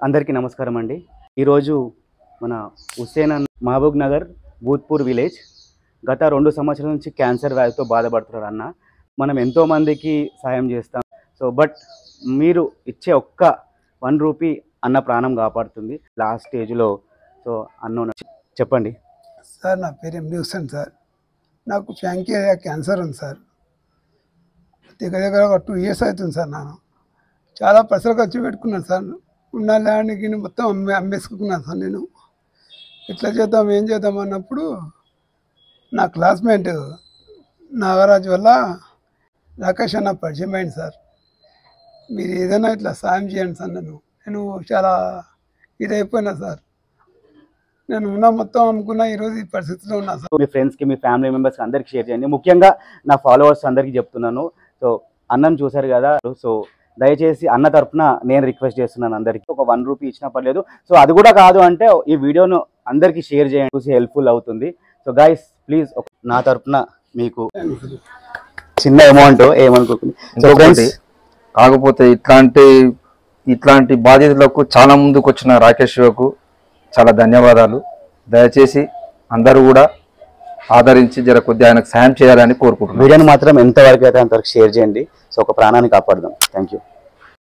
అందరికీ నమస్కారం అండి. ఈరోజు మన హుస్సేన్ మహబూబ్ నగర్ భూత్పూర్ విలేజ్ గత 2 సంవత్సరాల నుంచి క్యాన్సర్ వ్యాధితో బాధపడుతున్నారు అన్న. మనం ఎంతోమందికి సాయం చేస్తాం. బట్ మీరు ఇచ్చే ఒక్క 1 రూపీ అన్న ప్రాణం కాపాడుతుంది లాస్ట్ స్టేజ్లో. అన్న చెప్పండి సార్. నా పేరు ఎండి హుస్సేన్ సార్. నాకు ప్యాంక్రియా క్యాన్సర్ ఉంది సార్. దగ్గర ఒక 2 ఇయర్స్ అవుతుంది సార్. నేను చాలా పైసలు ఖర్చు పెట్టుకున్నాను సార్. ఉన్న ల్యాండ్కి మొత్తం అమ్మేసుకున్నాను సార్. నేను ఎట్లా చేద్దాం ఏం చేద్దాం అన్నప్పుడు నా క్లాస్మేట్ నాగరాజు వల్ల రాకేష్ అన్న పరిచయం అయింది సార్. మీరు ఏదైనా ఇట్లా సాయం చేయండి సార్. నేను చాలా ఇదైపోయినా సార్. నేను ఉన్న మొత్తం అమ్ముకున్నా. ఈరోజు ఈ పరిస్థితిలో ఉన్నా సార్. మీ ఫ్రెండ్స్కి, మీ ఫ్యామిలీ మెంబర్స్కి అందరికీ షేర్ చేయండి. ముఖ్యంగా నా ఫాలోవర్స్ అందరికీ చెప్తున్నాను. అన్నం చూశారు కదా. దయచేసి అన్న తరపున నేను రిక్వెస్ట్ చేస్తున్నాను అందరికీ, ఒక 1 రూపీ ఇచ్చినా పర్లేదు. అది కూడా కాదు అంటే ఈ వీడియోను అందరికీ షేర్ చేయండి, చూసి హెల్ప్ఫుల్ అవుతుంది. గైస్ ప్లీజ్ నా తరపున మీకు చిన్న అమౌంట్ ఏమనుకోకండి. కాకపోతే ఇట్లాంటి బాధితులకు చాలా ముందుకు వచ్చిన రాకేష్ శివకు చాలా ధన్యవాదాలు. దయచేసి అందరూ కూడా ఆదరించి కొద్దిగా ఆయనకు సాయం చేయాలని కోరుకుంటున్నాను. వీడియోని మాత్రం ఎంతవరకు అయితే అంతవరకు షేర్ చేయండి. ఒక ప్రాణాన్ని కాపాడదాం. Thank you.